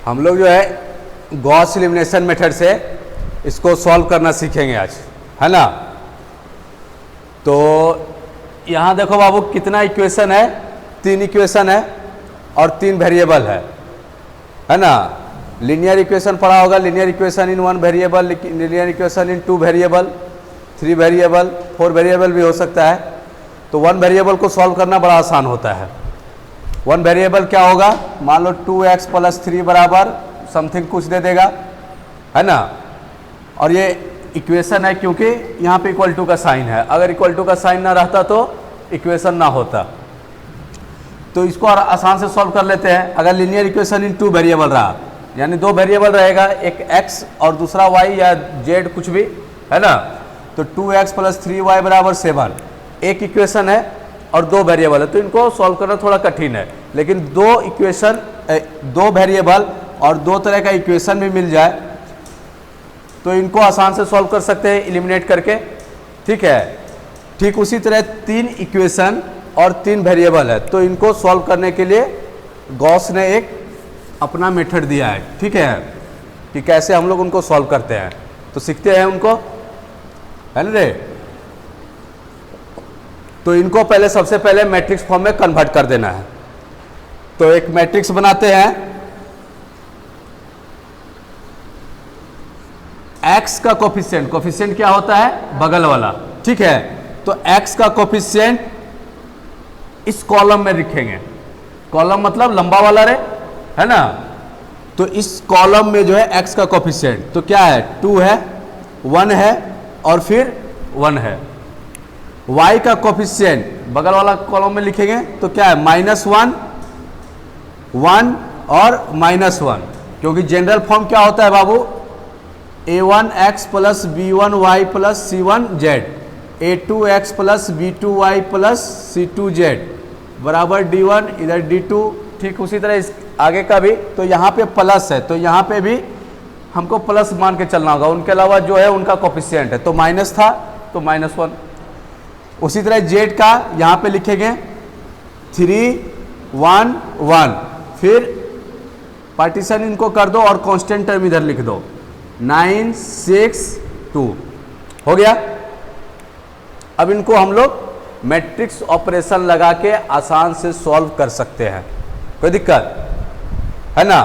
हम लोग जो है गॉस एलिमिनेशन मेथड से इसको सॉल्व करना सीखेंगे आज, है ना। तो यहाँ देखो बाबू कितना इक्वेशन है, 3 इक्वेशन है और 3 वेरिएबल है ना। लीनियर इक्वेशन पढ़ा होगा, linear equation in 1 variable, linear equation in 2 variable, 3 variable, 4 variable भी हो सकता है। तो 1 वेरिएबल को सॉल्व करना बड़ा आसान होता है। 1 वेरिएबल क्या होगा, मान लो 2x + 3 बराबर समथिंग कुछ दे देगा, है ना। और ये इक्वेशन है क्योंकि यहाँ पे इक्वल टू का साइन है, अगर इक्वल टू का साइन ना रहता तो इक्वेशन ना होता। तो इसको और आसान से सॉल्व कर लेते हैं। अगर लीनियर इक्वेशन इन 2 वेरिएबल रहा, यानी 2 वेरिएबल रहेगा, एक x और दूसरा y या z कुछ भी, है ना। तो 2x + 3y = 7 एक इक्वेशन है और 2 वेरिएबल है, तो इनको सॉल्व करना थोड़ा कठिन है। लेकिन 2 इक्वेशन, 2 वेरिएबल और 2 तरह का इक्वेशन भी मिल जाए तो इनको आसान से सॉल्व कर सकते हैं एलिमिनेट करके, ठीक है। ठीक उसी तरह 3 इक्वेशन और 3 वेरिएबल है, तो इनको सॉल्व करने के लिए गॉस ने एक अपना मेथड दिया है, ठीक है, कि कैसे हम लोग उनको सॉल्व करते हैं। तो सीखते हैं उनको, है ना रे। तो इनको पहले सबसे पहले मैट्रिक्स फॉर्म में कन्वर्ट कर देना है। तो एक मैट्रिक्स बनाते हैं, x का कोफिशिएंट क्या होता है, बगल वाला, ठीक है। तो x का कोफिशिएंट इस कॉलम में लिखेंगे, कॉलम मतलब लंबा वाला रे, है ना। तो इस कॉलम में जो है x का कोफिशिएंट तो क्या है, 2 है, 1 है और फिर 1 है। y का कोफिशिएंट बगल वाला कॉलम में लिखेंगे तो क्या है, -1, 1 और -1, क्योंकि जनरल फॉर्म क्या होता है बाबू, a1x + b1y + c1z, a2x + b2y + c2z बराबर d1, इधर d2। ठीक उसी तरह इस आगे का भी, तो यहाँ पे प्लस है तो यहाँ पे भी हमको प्लस मान के चलना होगा, उनके अलावा जो है उनका कोफिशिएंट है। तो माइनस था तो -1। उसी तरह z का यहाँ पे लिखेंगे 3, 1, 1, फिर पार्टीशन इनको कर दो और कांस्टेंट टर्म इधर लिख दो, 9, 6, 2 हो गया। अब इनको हम लोग मैट्रिक्स ऑपरेशन लगा के आसान से सॉल्व कर सकते हैं, कोई दिक्कत है ना।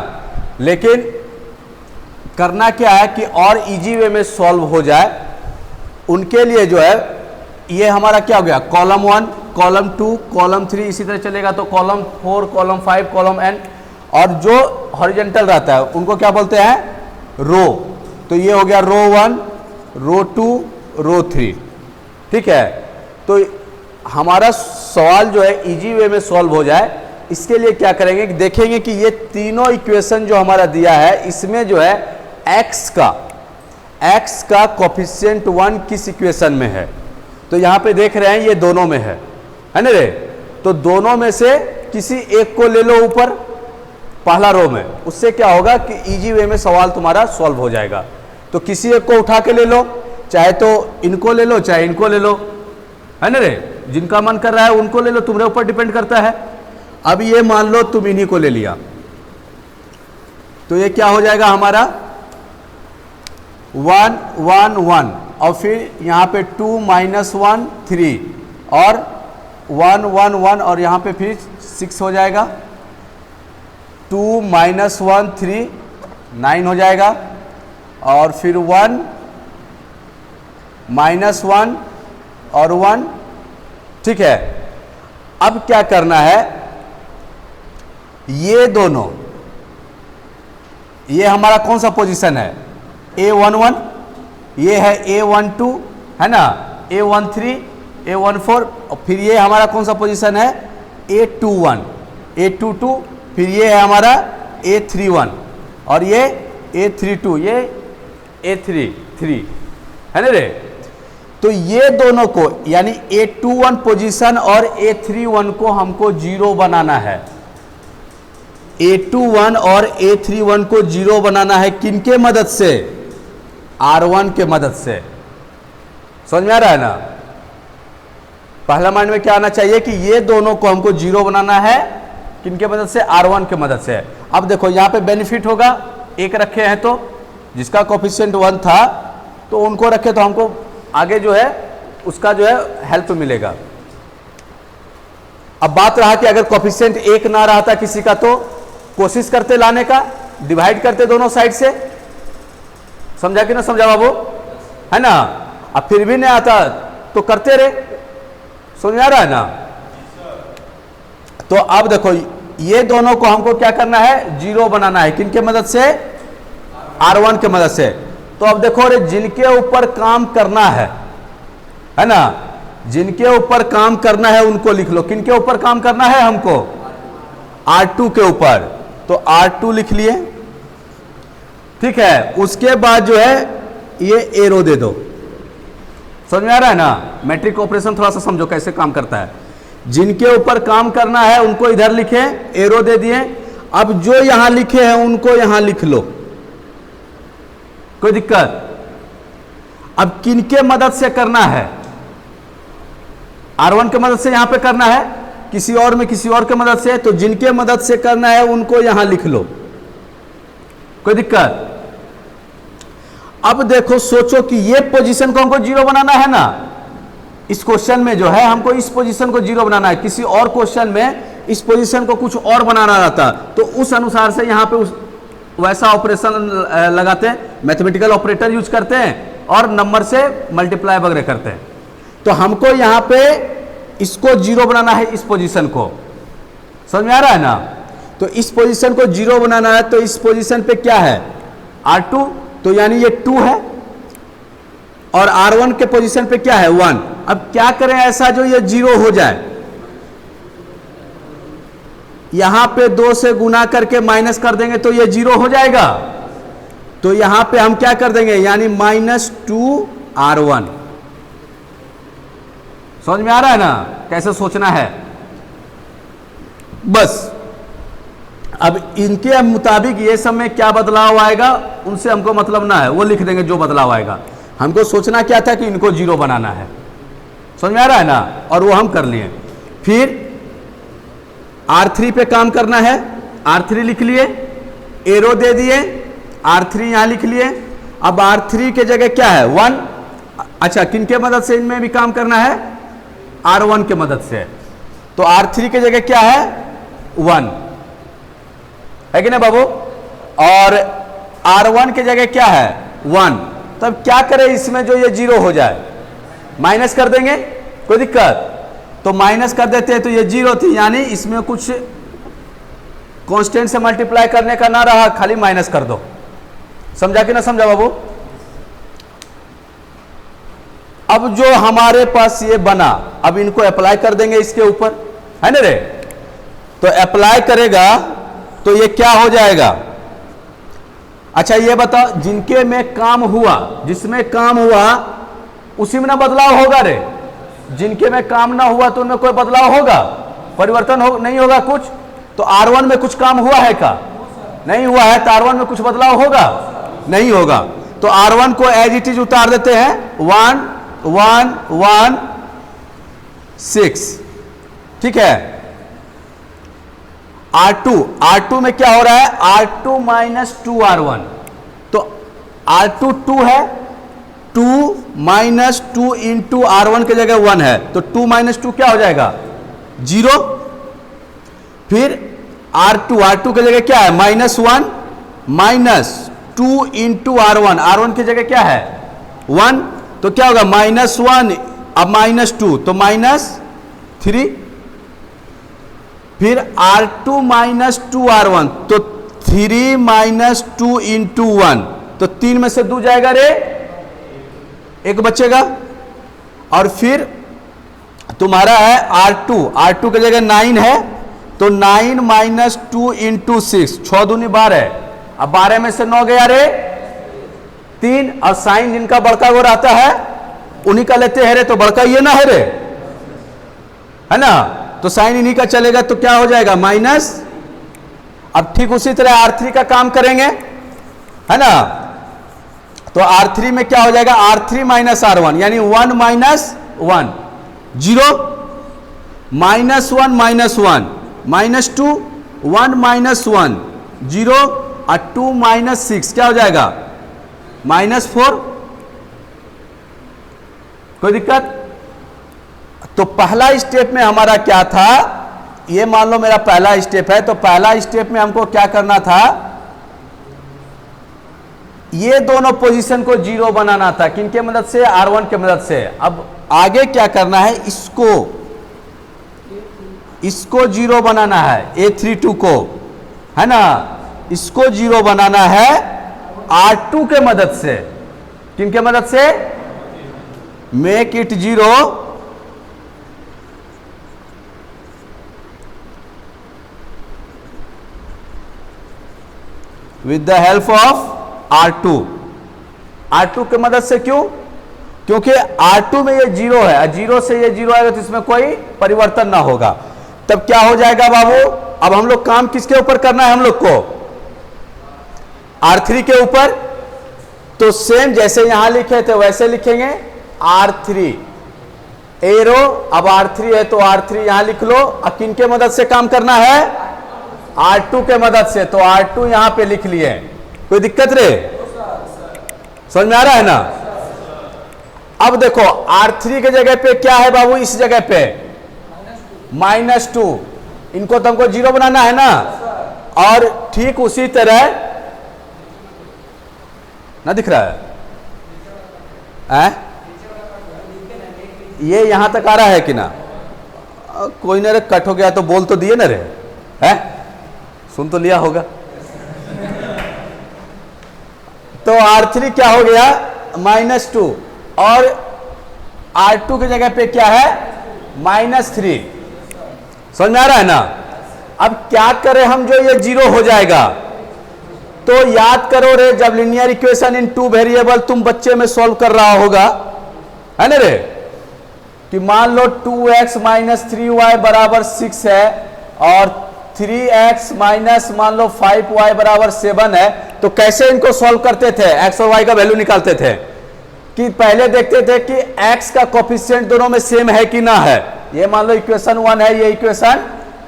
लेकिन करना क्या है कि और इजी वे में सॉल्व हो जाए, उनके लिए जो है ये हमारा क्या हो गया, कॉलम 1, कॉलम 2, कॉलम 3 इसी तरह चलेगा। तो कॉलम 4, कॉलम 5, कॉलम n, और जो हॉरिजॉन्टल रहता है उनको क्या बोलते हैं, रो। तो ये हो गया रो 1, रो 2, रो 3, ठीक है। तो हमारा सवाल जो है इजी वे में सॉल्व हो जाए, इसके लिए क्या करेंगे कि देखेंगे कि ये तीनों इक्वेशन जो हमारा दिया है इसमें जो है x का कोफिशिएंट 1 किस इक्वेशन में है। तो यहाँ पे देख रहे हैं ये दोनों में है ना रे। तो दोनों में से किसी एक को ले लो ऊपर पहला रो में, उससे क्या होगा कि इजी वे में सवाल तुम्हारा सॉल्व हो जाएगा। तो किसी एक को उठा के ले लो, चाहे तो इनको ले लो चाहे इनको ले लो, है ना रे, जिनका मन कर रहा है उनको ले लो, तुम्हारे ऊपर डिपेंड करता है। अब ये मान लो तुम इन्हीं को ले लिया, तो ये क्या हो जाएगा हमारा 1, 1, 1 और फिर यहाँ पे 2, -1, 3 और 1, 1, 1 और यहाँ पे फिर 6 हो जाएगा, 2, -1, 3, 9 हो जाएगा और फिर 1, -1 और 1, ठीक है। अब क्या करना है, ये दोनों, ये हमारा कौन सा पोजीशन है, A11, ये है A12, है ना, A13, A14 और फिर ये हमारा कौन सा पोजीशन है, A21, A22, फिर ये है हमारा A31 और ये A32, ये A33, है ना रे। तो ये दोनों को यानी A21 पोजीशन और A31 को हमको 0 बनाना है। A21 और A31 को 0 बनाना है किनके मदद से, R1 के मदद से। समझ में आ रहा है ना। पहला माइंड में क्या आना चाहिए कि ये दोनों को हमको 0 बनाना है किनके मदद से, R1 के मदद से। अब देखो यहाँ पे बेनिफिट होगा, एक रखे हैं तो जिसका कोफिशिएंट 1 था तो उनको रखे तो हमको आगे जो है उसका जो है हेल्प मिलेगा। अब बात रहा कि अगर कोफिशिएंट 1 ना रहा था किसी का तो कोशिश करते लाने का, डिवाइड करते दोनों साइड से। समझा कि ना समझा बाबू, है ना। अब फिर भी नहीं आता तो करते रहे, समझ आ रहा है ना। तो अब देखो ये दोनों को हमको क्या करना है, 0 बनाना है, किनके मदद से, R1 के मदद से। तो अब देखो रे जिनके ऊपर काम करना है ना, जिनके ऊपर काम करना है उनको लिख लो। किनके ऊपर काम करना है हमको, R2 के ऊपर, तो R2 लिख लिए, ठीक है। उसके बाद जो है ये एरो दे दो। समझ में आ रहा है ना, मैट्रिक ऑपरेशन थोड़ा सा समझो कैसे काम करता है। जिनके ऊपर काम करना है उनको इधर लिखे, एरो दे दिए। अब जो यहां लिखे हैं उनको यहां लिख लो, कोई दिक्कत। अब किनके मदद से करना है, R1 के मदद से यहां पे करना है, किसी और में किसी और के मदद से, तो जिनके मदद से करना है उनको यहां लिख लो, कोई दिक्कत। अब देखो सोचो कि ये पोजीशन को हमको 0 बनाना है ना, इस क्वेश्चन में जो है हमको इस पोजीशन को 0 बनाना है। किसी और क्वेश्चन में इस पोजीशन को कुछ और बनाना रहता तो उस अनुसार से यहां पे वैसा ऑपरेशन लगाते हैं, मैथमेटिकल ऑपरेटर यूज करते हैं और नंबर से मल्टीप्लाई वगैरह करते हैं। तो हमको यहां पे इसको 0 बनाना है, इस पोजीशन को, समझ में आ रहा है ना। तो इस पोजीशन को 0 बनाना है, तो इस पोजीशन पे क्या है, R2, तो यानी ये 2 है, और R1 के पोजीशन पे क्या है, 1। अब क्या करें ऐसा जो ये 0 हो जाए, यहां पे 2 से गुना करके माइनस कर देंगे तो ये 0 हो जाएगा। तो यहां पे हम क्या कर देंगे, यानी -2R1। समझ में आ रहा है ना कैसे सोचना है। बस अब इनके मुताबिक ये सब में क्या बदलाव आएगा उनसे हमको मतलब ना है, वो लिख देंगे जो बदलाव आएगा। हमको सोचना क्या था कि इनको 0 बनाना है, समझ में आ रहा है ना, और वो हम कर लिए। फिर R3 पे काम करना है, R3 लिख लिए, एरो दे दिए, R3 यहां लिख लिए। अब R3 के जगह क्या है, 1। अच्छा किनके मदद से इनमें भी काम करना है, R1 के मदद से। तो R3 के जगह क्या है, 1 है कि ना बाबू, और R1 के जगह क्या है, 1। तब क्या करें इसमें जो ये 0 हो जाए, माइनस कर देंगे, कोई दिक्कत। तो माइनस कर देते हैं तो ये 0 थी, यानी इसमें कुछ कांस्टेंट से मल्टीप्लाई करने का ना रहा, खाली माइनस कर दो। समझा कि ना समझा बाबू। अब जो हमारे पास ये बना, अब इनको अप्लाई कर देंगे इसके ऊपर, है ना रे। तो अप्लाई करेगा तो ये क्या हो जाएगा। अच्छा ये बताओ, जिनके में काम हुआ, जिसमें काम हुआ उसी में ना बदलाव होगा रे। जिनके में काम ना हुआ तो उनमें कोई बदलाव होगा, परिवर्तन नहीं होगा कुछ। तो R1 में कुछ काम हुआ है क्या, नहीं हुआ है, तो R1 में कुछ बदलाव होगा, नहीं होगा। तो R1 को एज इट इज उतार देते हैं, 1 1 1 6, ठीक है। R2 में क्या हो रहा है, R2 - 2R1। तो R2 2 है, 2 - 2 इंटू R1 के जगह 1 है, तो 2 - 2 क्या हो जाएगा, 0। फिर R2 के जगह क्या है, -1 - 2 इंटू R1 की जगह क्या है, 1, तो क्या होगा, -1 अब -2 तो -3। फिर R2 - 2R1 तो 3 - 2 इंटू 1, तो 3 में से 2 जाएगा रे, 1 बचेगा। और फिर तुम्हारा है R2 के जगह 9 है, तो 9 - 2 इंटू 6, 6 दूनी 12। अब 12 में से 9 गया रे, 3। और साइन जिनका बड़का वो रहता है उन्हीं का लेते हैं रे, तो बड़का ये ना है रे, है ना। तो साइन इन्हीं का चलेगा, तो क्या हो जाएगा, माइनस। अब ठीक उसी तरह R3 का काम करेंगे, है ना। तो R3 में क्या हो जाएगा, R3 - R1 यानी 1 - 1 0, -1 - 1 -2 1 माइनस 1 0 और 2 माइनस 6 क्या हो जाएगा -4। कोई दिक्कत? तो पहला स्टेप में हमारा क्या था, ये मान लो मेरा पहला स्टेप है, तो पहला स्टेप में हमको क्या करना था, ये दोनों पोजीशन को 0 बनाना था। किनके मदद से? R1 के मदद से। अब आगे क्या करना है, इसको 0 बनाना है, A32 को, है ना, इसको 0 बनाना है R2 के मदद से। किनके मदद से? Make it 0 with the help of R2। R2 की मदद से। क्यों? क्योंकि R2 में ये 0 है, 0 से ये 0 आएगा तो इसमें कोई परिवर्तन ना होगा। तब क्या हो जाएगा बाबू, अब हम लोग काम किसके ऊपर करना है, हम लोग को R3 के ऊपर। तो सेम जैसे यहां लिखे थे वैसे लिखेंगे R3 एरो। अब R3 है तो R3 यहां लिख लो। अब किनके मदद से काम करना है? R2 के मदद से। तो R2 यहां पे लिख लिए। कोई दिक्कत रे? समझ में आ रहा है ना? अब देखो R3 के जगह पे क्या है बाबू, इस जगह पे -2, इनको तो हमको 0 बनाना है ना। और ठीक उसी तरह ना दिख रहा है, ये यहां तक आ रहा है कि ना? कोई ना रे, कट हो गया तो बोल तो दिए ना रे, है सुन तो लिया होगा। तो R3 क्या हो गया -2 और R2 की जगह पे क्या है -3। समझ में आ रहा है ना? अब क्या करें हम, जो ये 0 हो जाएगा तो याद करो रे, जब लीनियर इक्वेशन इन 2 वेरिएबल तुम बच्चे में सॉल्व कर रहा होगा, है ना रे, कि मान लो 2x - 3y बराबर 6 है और 3x माइनस मान लो 5y बराबर 7 है। तो कैसे इनको सॉल्व करते थे, x और y का वैल्यू निकालते थे? कि पहले देखते थे कि x का कोफिशिएंट दोनों में सेम है कि ना है। ये मान लो इक्वेशन 1 है, ये इक्वेशन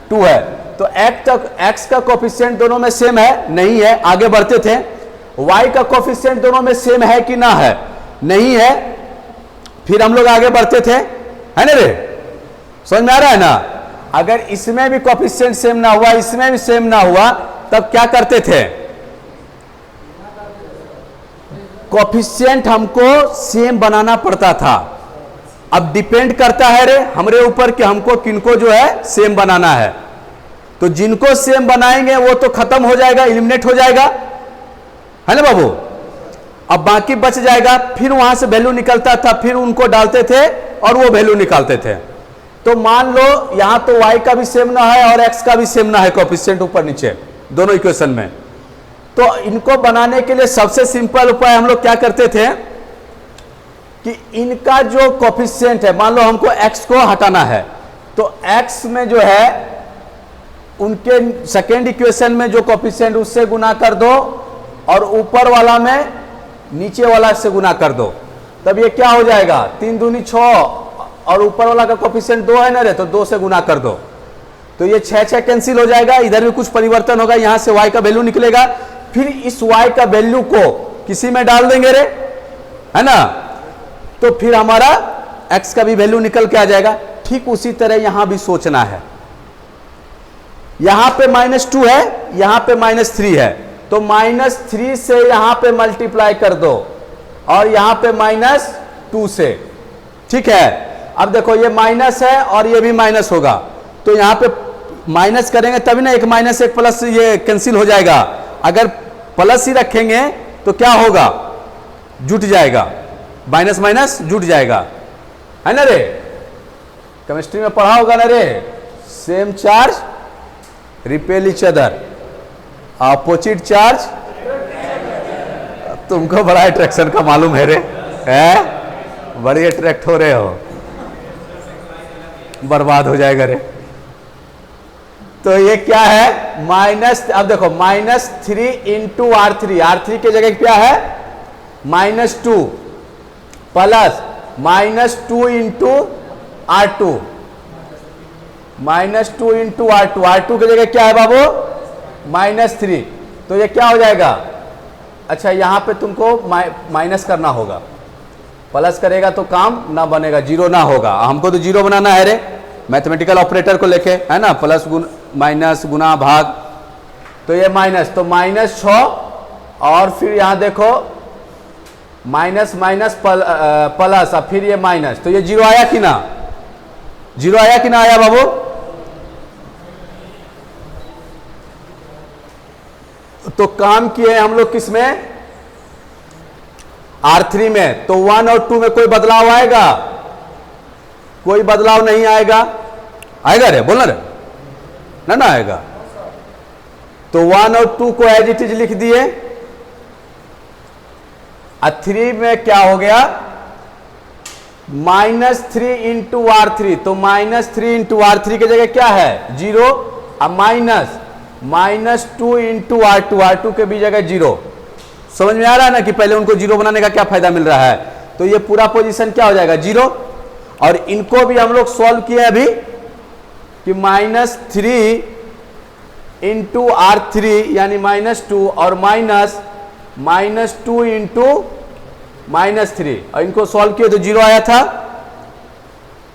2 है, तो x का कोफिशिएंट दोनों में सेम है, नहीं है, आगे बढ़ते थे। y का कोफिशिएंट दोनों में सेम है कि ना है, नहीं है, फिर हम लोग आगे बढ़ते थे, है ना रे? समझ में आ रहा है ना? अगर इसमें भी कोफिशिएंट सेम ना हुआ, इसमें भी सेम ना हुआ, तब क्या करते थे, कोफिशिएंट हमको सेम बनाना पड़ता था। अब डिपेंड करता है रे हमरे ऊपर कि हमको किनको जो है सेम बनाना है। तो जिनको सेम बनाएंगे वो तो खत्म हो जाएगा, एलिमिनेट हो जाएगा, है ना बाबू? अब बाकी बच जाएगा, फिर वहां से वैल्यू निकलता था, फिर उनको डालते थे और वो वैल्यू निकालते थे। तो मान लो यहां तो y का भी सेम ना है और x का भी सेम ना है, कोफिशिएंट ऊपर नीचे दोनों इक्वेशन में। तो इनको बनाने के लिए सबसे सिंपल उपाय हम लोग क्या करते थे कि इनका जो कोफिशिएंट है, मान लो हमको x को हटाना है, तो x में जो है उनके सेकेंड इक्वेशन में जो कोफिशिएंट उससे गुना कर दो और ऊपर वाला में नीचे वाला से गुना कर दो। तब ये क्या हो जाएगा, 3 दूनी 6 और ऊपर वाला का कोफिशिएंट 2 है ना रे, तो 2 से गुना कर दो। तो ये 6 कैंसिल हो जाएगा, इधर भी कुछ परिवर्तन होगा, यहां से y का वैल्यू निकलेगा। फिर इस y का वैल्यू को किसी में डाल देंगे रे, है ना, तो फिर हमारा x का भी वैल्यू निकल के आ जाएगा। ठीक उसी तरह यहां भी सोचना है। यहां पे -2 है, यहां पे -3 है, तो -3 से यहां पे मल्टीप्लाई कर दो और यहां पे -2 से। ठीक है, अब देखो ये माइनस है और ये भी माइनस होगा, तो यहां पे माइनस करेंगे तभी ना, एक माइनस एक प्लस ये कैंसिल हो जाएगा। अगर प्लस ही रखेंगे तो क्या होगा, जुट जाएगा, माइनस माइनस जुट जाएगा, है ना रे? केमिस्ट्री में पढ़ा होगा ना रे, same charge repel each other, opposite charge. तुमको बड़ा अट्रैक्शन का मालूम है रे, है बड़ी अट्रैक्ट हो रहे हो, बर्बाद हो जाएगा रे। तो ये क्या है माइनस, अब देखो -3 इंटू R3, R3 की जगह क्या है -2 plus -2 into R2, -2 into R2, R2 की जगह क्या है बाबू, -3, तो ये क्या हो जाएगा, अच्छा यहाँ पे तुमको माइनस करना होगा, प्लस करेगा तो काम ना बनेगा, जीरो ना होगा, हमको तो जीरो बनाना है रे, मैथमेटिकल ऑपरेटर को लेके, है ना, प्लस माइनस गुना भाग, तो ये माइनस, तो -6 और फिर यहाँ देखो माइनस माइनस प्लस और फिर ये माइनस, तो ये जीरो आया कि ना, जीरो आया कि ना आया बाबू, तो काम किए हम लोग किसमें, R3 में, तो 1 और 2 में कोई बदलाव आएगा, कोई बदलाव नहीं आएगा, आएगा रे, बोलना रे, ना आएगा, तो 1 और 2 को एज इट इज लिख दिए, और 3 में क्या हो गया, -3 इंटू R3, तो -3 इंटू R3 की जगह क्या है, जीरो, और -2 इंटू R2, R2 के भी जगह जीरो, समझ में आ रहा है ना कि पहले उनको जीरो बनाने का क्या फायदा मिल रहा है, तो ये पूरा पोजीशन क्या हो जाएगा, जीरो, और इनको भी हम लोग सॉल्व किए अभी कि -3 इंटू R3 यानी -2 और -2 इंटू -3, और इनको सॉल्व किए तो जीरो आया था,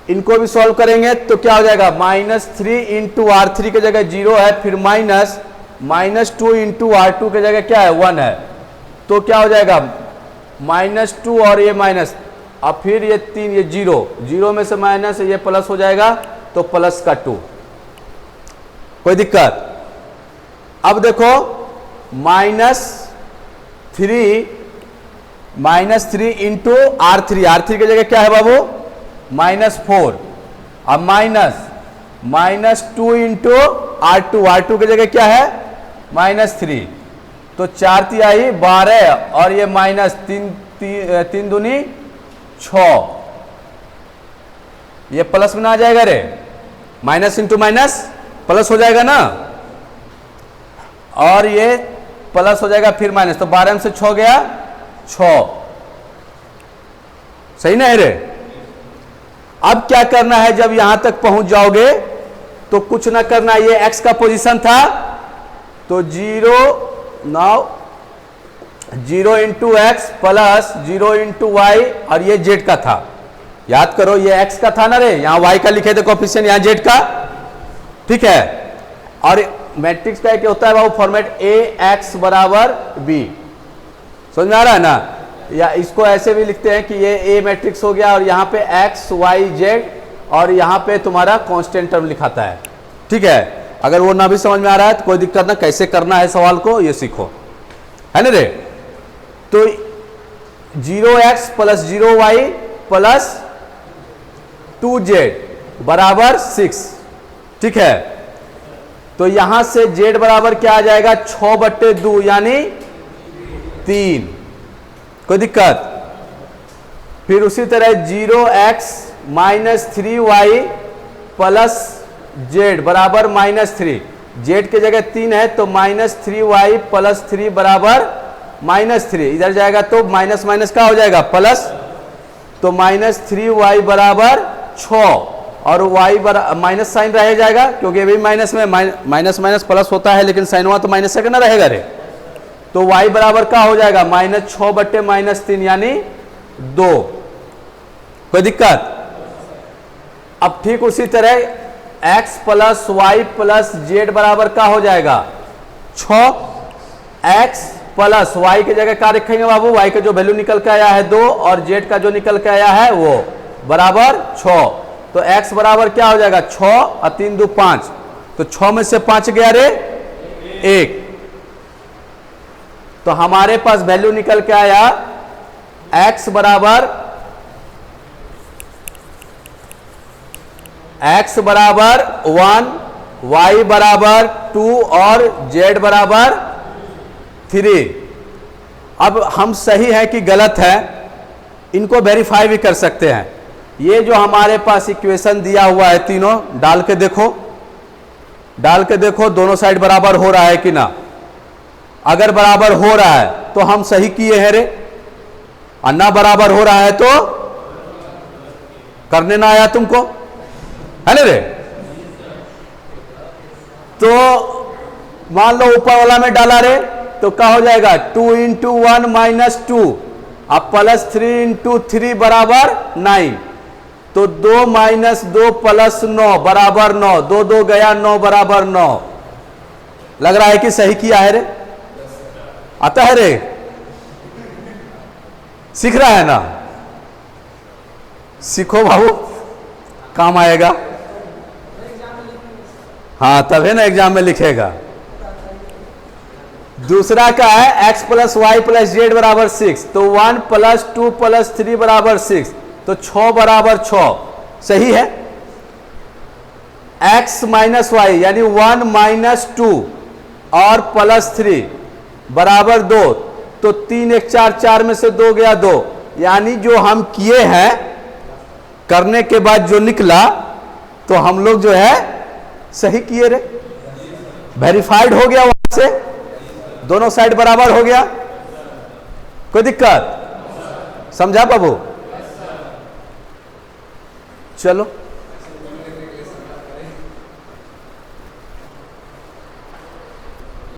इनको भी सॉल्व करेंगे तो क्या हो जाएगा, -3 इंटू R3 की जगह जीरो है, फिर -2 इंटू R2 की जगह क्या है, 1 है, तो क्या हो जाएगा, -2 और ये माइनस, और फिर ये 3, ये जीरो, जीरो में से माइनस, ये प्लस हो जाएगा, तो प्लस का 2, कोई दिक्कत, अब देखो -3 इंटू R3 की जगह क्या है बाबू, -4, अब -2 इंटू R2 की जगह क्या है, -3, तो 4 तिहाई 12 और ये -3 दूनी 6, ये प्लस में आ जाएगा रे, माइनस इंटू माइनस प्लस हो जाएगा ना, और ये प्लस हो जाएगा फिर माइनस, तो 12 में से 6 गया 6, सही ना है रे। अब क्या करना है, जब यहां तक पहुंच जाओगे तो कुछ ना करना, ये x का पोजीशन था, तो 0 into x plus 0 into y, और ये z का था, याद करो ये x का था ना रे, यहां y का लिखे थे कोफिशिएंट, यहां z का, ठीक है, और मैट्रिक्स का क्या होता है बाबू, फॉर्मेट ax बराबर b, समझ में आ रहा है ना, या इसको ऐसे भी लिखते हैं कि ये a मैट्रिक्स हो गया, और यहाँ पे x y z, और यहाँ पे तुम्हारा कांस्टेंट टर्म लिखाता है, ठीक है, अगर वो ना भी समझ में आ रहा है तो कोई दिक्कत ना, कैसे करना है सवाल को ये सीखो, है ना रे, तो 0x plus 0y plus 2z बराबर 6, ठीक है, तो यहां से z बराबर क्या आ जाएगा, 6/2 यानी 3, कोई दिक्कत, फिर उसी तरह 0x minus 3y plus z बराबर -3, z की जगह 3 है तो -3y प्लस 3 बराबर -3, इधर जाएगा तो माइनस माइनस का हो जाएगा प्लस, तो -3y बराबर 6, और y माइनस साइन रह जाएगा, क्योंकि अभी माइनस में माइनस माइनस प्लस होता है, लेकिन साइन हुआ तो माइनस से ना रहेगा रे, तो y बराबर का हो जाएगा -6/-3 यानी 2, कोई दिक्कत। अब ठीक उसी तरह x plus y plus z बराबर का हो जाएगा 6, x प्लस वाई की जगह क्या रखेंगे बाबू, y का जो वैल्यू निकल के आया है 2 और z का जो निकल के आया है वो बराबर 6, तो x बराबर क्या हो जाएगा 6 और 3 2 5, तो 6 में से 5 गया रे 1, तो हमारे पास वैल्यू निकल के आया x बराबर 1, y बराबर 2 और z बराबर 3। अब हम सही है कि गलत है इनको वेरीफाई भी कर सकते हैं। ये जो हमारे पास इक्वेशन दिया हुआ है तीनों डाल के देखो दोनों साइड बराबर हो रहा है कि ना। अगर बराबर हो रहा है तो हम सही किए हैं रे, और ना बराबर हो रहा है तो करने ना आया तुमको, है ना रे। तो मान लो ऊपर वाला में डाला रे, तो क्या हो जाएगा 2 इंटू 1 माइनस 2, अब प्लस 3 इंटू 3 बराबर 9, तो 2 माइनस 2 प्लस 9 बराबर 9, 2 2 गया 9 बराबर 9। लग रहा है कि सही किया है रे? आता है रे? सीख रहा है ना? सीखो बाबू, काम आएगा। हाँ तब है ना एग्जाम में लिखेगा। दूसरा का है x plus y plus z बराबर 6, तो 1 प्लस 2 प्लस 3 बराबर 6, तो 6 बराबर 6। सही है। x माइनस वाई यानी 1 माइनस 2 और प्लस 3 बराबर 2, तो 3 1 4, 4 में से 2 गया 2, यानी जो हम किए हैं करने के बाद जो निकला तो हम लोग जो है सही किए रे, वेरीफाइड हो गया, वहां से दोनों साइड बराबर हो गया। कोई दिक्कत? समझा बाबू? चलो